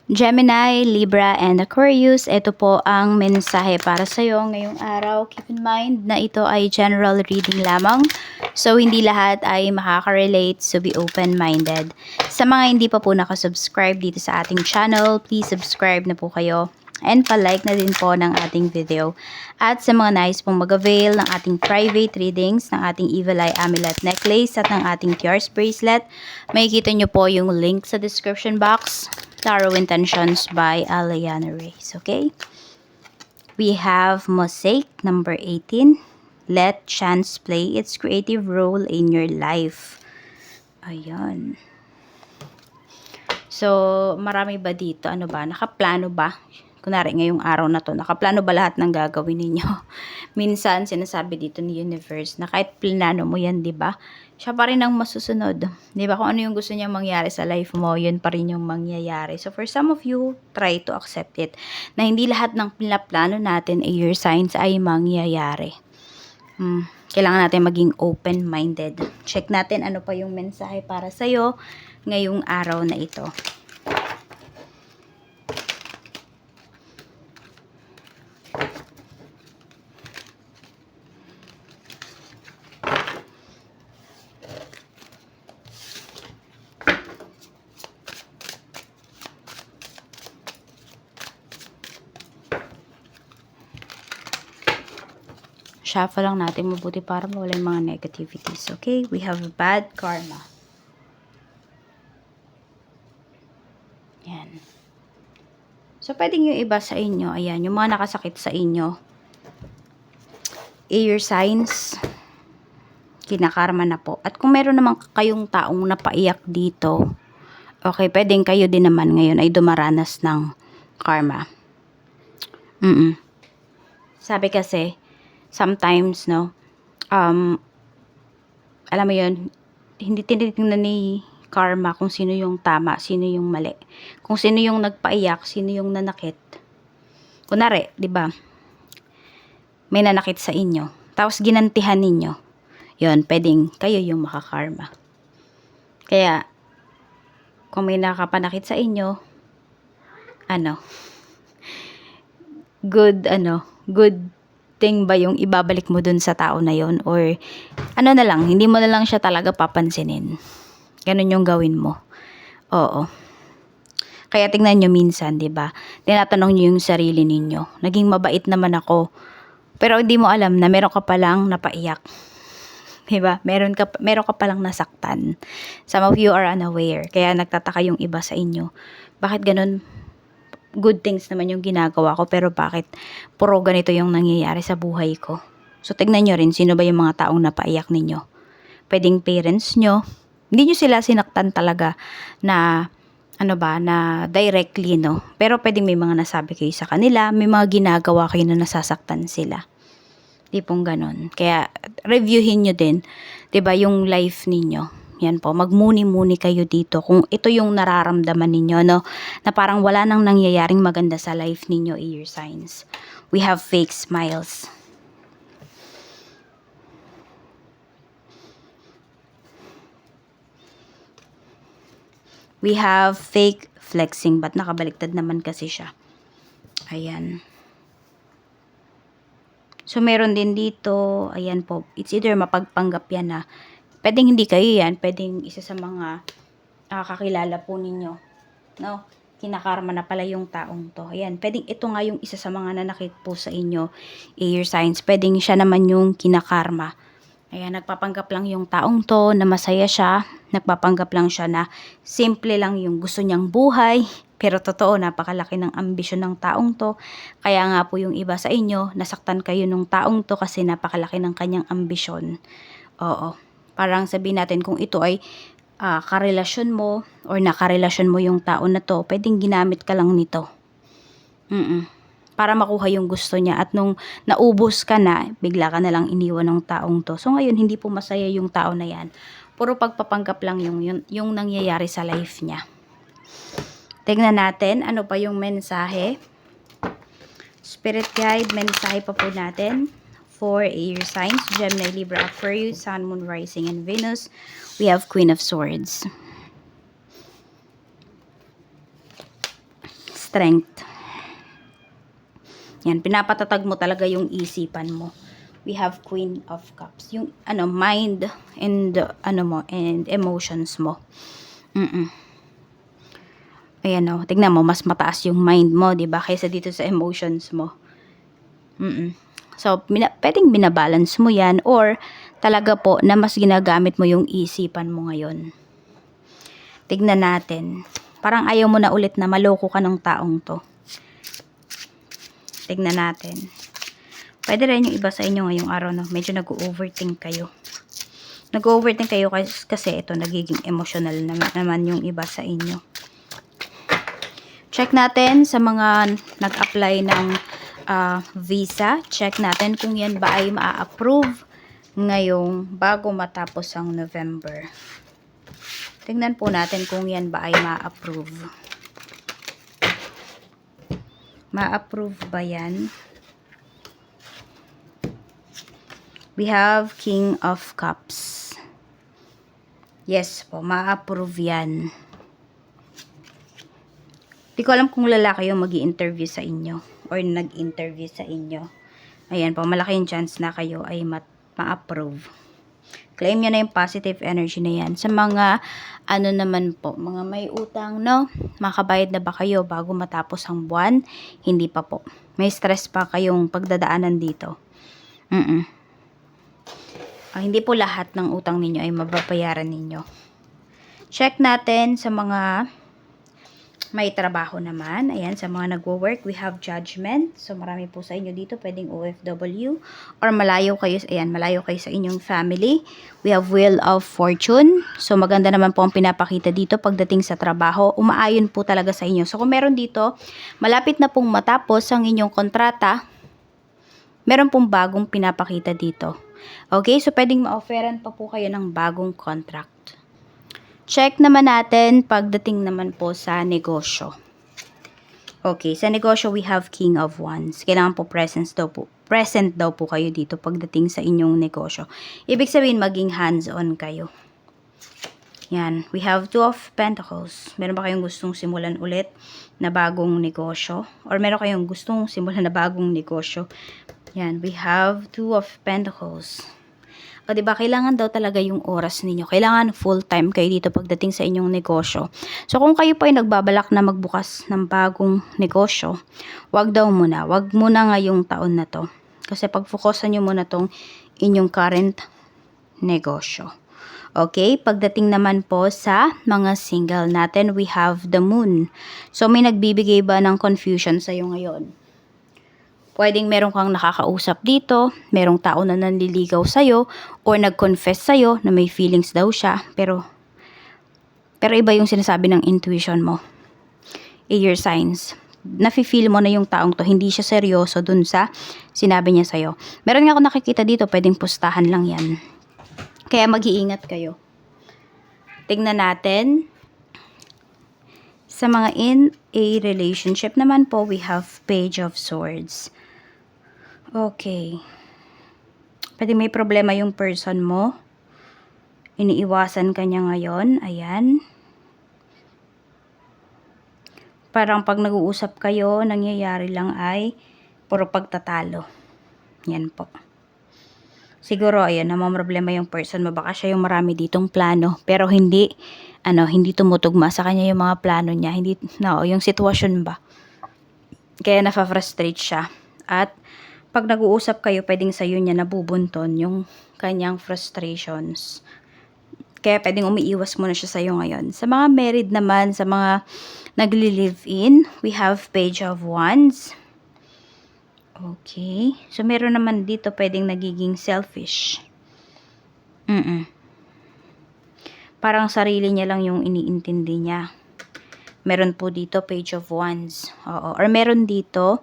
Gemini, Libra, and Aquarius, ito po ang mensahe para sa iyo ngayong araw. Keep in mind na ito ay general reading lamang. So, hindi lahat ay makaka-relate, so be open-minded. Sa mga hindi pa po nakasubscribe dito sa ating channel, please subscribe na po kayo. And pa-like na din po ng ating video. At sa mga nais pong mag-avail ng ating private readings, ng ating Evil Eye Amulet Necklace at ng ating Tears Bracelet, makikita nyo po yung link sa description box. Tarot Intentions by Aliana Reyes. Okay? We have Mosaic number 18. Let chance play its creative role in your life. Ayan. So, marami ba dito? Ano ba? Nakaplano ba? Kunwari, ngayong araw na to, nakaplano ba lahat ng gagawin ninyo? Minsan, sinasabi dito ni Universe na kahit planano mo yan, di ba? Siya pa rin ang masusunod. Di ba? Kung ano yung gusto niyang mangyari sa life mo, yun pa rin yung mangyayari. So, for some of you, try to accept it. Na hindi lahat ng pinaplano natin, your signs ay mangyayari. Kailangan natin maging open-minded. Check natin ano pa yung mensahe para sa'yo ngayong araw na ito. Shuffle lang natin mabuti para mawala yung mga negativities. Okay? We have bad karma. Yan. So, pwedeng yung iba sa inyo, ayan, yung mga nakasakit sa inyo, your signs, kinakarma na po. At kung meron naman kayong taong napaiyak dito, okay, pwedeng kayo din naman ngayon ay dumaranas ng karma. Sabi kasi, sometimes, no, alam mo yun, hindi tinitingnan ni karma kung sino yung tama, sino yung mali. Kung sino yung nagpaiyak, sino yung nanakit. Kunwari, di ba, may nanakit sa inyo, tapos ginantihan ninyo, yun, pwedeng kayo yung makakarma. Kaya, kung may nakapanakit sa inyo, good thing ba yung ibabalik mo dun sa tao na yon, or na lang, hindi mo na lang siya talaga papansinin. Ganun yung gawin mo. Oo. Kaya tingnan nyo minsan, di ba? Tinatanong nyo yung sarili ninyo. Naging mabait naman ako. Pero hindi mo alam na meron ka palang napaiyak. Di ba? Meron ka palang nasaktan. Some of you are unaware. Kaya nagtataka yung iba sa inyo. Bakit ganun? Good things naman yung ginagawa ko, pero bakit puro ganito yung nangyayari sa buhay ko? So, tignan nyo rin, sino ba yung mga taong napaiyak ninyo? Pwedeng parents nyo. Hindi nyo sila sinaktan talaga na, na directly, no? Pero pwedeng may mga nasabi kayo sa kanila, may mga ginagawa kayo na nasasaktan sila. Tipong ganon. Kaya, reviewin nyo din, 'di ba, yung life ninyo. Yan po, magmuni-muni kayo dito kung ito yung nararamdaman ninyo, no? Na parang wala nang nangyayaring maganda sa life ninyo, your signs. We have fake smiles. We have fake flexing, but nakabaliktad naman kasi siya. Ayan. So, meron din dito, ayan po, it's either mapagpanggap yan na pwedeng hindi kayo yan, pwedeng isa sa mga kakilala po ninyo, no? Kinakarma na pala yung taong to. Ayan, pwedeng ito nga yung isa sa mga nanakit po sa inyo, air signs. Pwedeng siya naman yung kinakarma. Ayan, nagpapanggap lang yung taong to na masaya siya. Nagpapanggap lang siya na simple lang yung gusto niyang buhay. Pero totoo, napakalaki ng ambisyon ng taong to. Kaya nga po yung iba sa inyo, nasaktan kayo ng taong to kasi napakalaki ng kanyang ambisyon. Oo. Parang sabihin natin kung ito ay karelasyon mo or nakarelasyon mo yung tao na to, pwedeng ginamit ka lang nito. Para makuha yung gusto niya, at nung naubos ka na, bigla ka na lang iniwan ng taong to. So ngayon, hindi po masaya yung tao na yan. Puro pagpapanggap lang yung nangyayari sa life niya. Tignan natin, ano pa yung mensahe. Spirit guide, mensahe pa po natin for air signs, Gemini, Libra, Aquarius, Sun, Moon, Rising, and Venus. We have Queen of Swords. strength. Yan, pinapatatag mo talaga yung isipan mo. We have Queen of Cups. Yung mind and and emotions mo. Ayan o, tignan mo, mas mataas yung mind mo, 'di ba? Kaysa dito sa emotions mo. So, pwedeng binabalance mo yan or talaga po na mas ginagamit mo yung isipan mo ngayon. Tignan natin. Parang ayaw mo na ulit na maloko ka ng taong to. Tignan natin. Pwede rin yung iba sa inyo ngayong araw, no? Medyo nag-overthink kayo. Nag-overthink kayo kasi ito, nagiging emotional naman yung iba sa inyo. Check natin sa mga nag-apply ng visa. Check natin kung yan ba ay ma-approve ngayong bago matapos ang November. Tingnan po natin kung yan ba ay ma-approve. Ma-approve ba yan? We have King of Cups. Yes po, ma-approve yan. Di ko alam kung lalaki yung mag-i-interview sa inyo or nag-interview sa inyo. Ayan po, malaki yung chance na kayo ay ma-approve. Claim nyo na yung positive energy na yan. Sa mga, naman po, mga may utang, no? Makabayad na ba kayo bago matapos ang buwan? Hindi pa po. May stress pa kayong pagdadaanan dito. Hindi po lahat ng utang ninyo ay mababayaran ninyo. Check natin sa mga may trabaho naman. Ayan, sa mga nagwo-work, we have Judgment. So, marami po sa inyo dito, pwedeng OFW. Or malayo kayo, malayo kayo sa inyong family. We have Wheel of Fortune. So, maganda naman po ang pinapakita dito pagdating sa trabaho. Umaayon po talaga sa inyo. So, kung meron dito, malapit na pong matapos ang inyong kontrata, meron pong bagong pinapakita dito. Okay, so pwedeng ma-offeran pa po kayo ng bagong contract. Check naman natin pagdating naman po sa negosyo. Okay, sa negosyo we have King of Wands. Kailangan po present daw po kayo dito pagdating sa inyong negosyo. Ibig sabihin maging hands-on kayo. Yan, we have Two of Pentacles. Meron ba kayong gustong simulan ulit na bagong negosyo? Or meron kayong gustong simulan na bagong negosyo? Yan, we have Two of Pentacles. O diba, kailangan daw talaga yung oras ninyo. Kailangan full-time kayo dito pagdating sa inyong negosyo. So, kung kayo pa ay nagbabalak na magbukas ng bagong negosyo, wag daw muna. Wag muna ngayong taon na to. Kasi pag-focusan nyo muna tong inyong current negosyo. Okay, pagdating naman po sa mga single natin, we have the Moon. So, may nagbibigay ba ng confusion sa'yo ngayon? Pwedeng meron kang nakakausap dito, merong tao na nanliligaw sa'yo, or nag-confess sa'yo na may feelings daw siya, pero iba yung sinasabi ng intuition mo. Your signs. Nafe-feel mo na yung taong to, hindi siya seryoso dun sa sinabi niya sa'yo. Meron nga ako nakikita dito, pwedeng pustahan lang yan. Kaya mag-iingat kayo. Tingnan natin. Sa mga in a relationship naman po, we have Page of Swords. Okay. Pwede may problema yung person mo. Iniiwasan ka niya ngayon. Ayan. Parang pag nag-uusap kayo, nangyayari lang ay puro pagtatalo. Yan po. Siguro, ayan, namamroblema yung person mo. Baka siya yung marami ditong plano. Pero hindi tumutugma sa kanya yung mga plano niya. Yung sitwasyon ba. Kaya nafa-frustrate siya. At pag nag-uusap kayo, pwedeng sa'yo niya nabubunton yung kanyang frustrations. Kaya pwedeng umiiwas muna siya sa'yo ngayon. Sa mga married naman, sa mga nagli-live-in, we have Page of Wands. Okay. So, meron naman dito pwedeng nagiging selfish. Parang sarili niya lang yung iniintindi niya. Meron po dito Page of Wands. Oo. Or meron dito,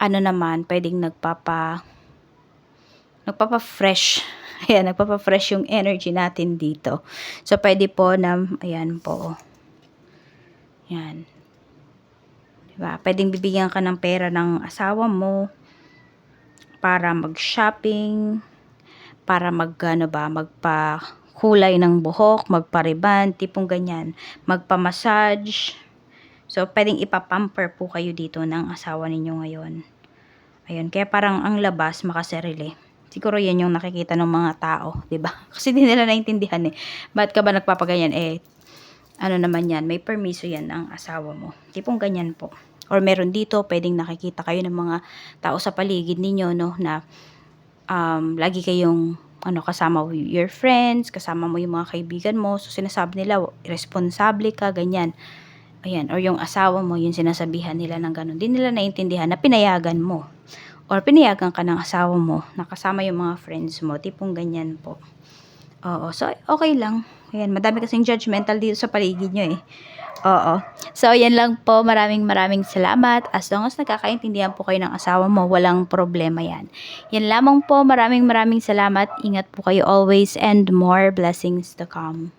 pwedeng nagpapa-fresh. Ayan, nagpapa-fresh yung energy natin dito. So, pwede po na, ayan po. Yan. Diba? Pwedeng bibigyan ka ng pera ng asawa mo para mag-shopping, para magpa-kulay ng buhok, magpa-ribbon, tipong ganyan. Magpa-massage. So, pwedeng ipapamper po kayo dito ng asawa ninyo ngayon. Ayun, kaya parang ang labas makasarili. Siguro yan yung nakikita ng mga tao, 'di ba? Kasi di nila naintindihan eh. Bakit ka ba nagpapaganyan? Ano naman yan, may permiso yan ang asawa mo. Tipong ganyan po. Or meron dito, pwedeng nakikita kayo ng mga tao sa paligid ninyo, no, na lagi kayong kasama mo your friends, kasama mo yung mga kaibigan mo. So, sinasabi nila, irresponsible ka, ganyan. Ayan, or yung asawa mo, yung sinasabihan nila ng ganun. Di nila naintindihan na pinayagan mo. Or pinayagan ka ng asawa mo, nakasama yung mga friends mo, tipong ganyan po. Oo, so okay lang. Ayan, madami kasing judgmental dito sa paligid nyo eh. Oo. So, yan lang po. Maraming salamat. As long as nagkakaintindihan po kayo ng asawa mo, walang problema yan. Yan lamang po. Maraming salamat. Ingat po kayo always and more blessings to come.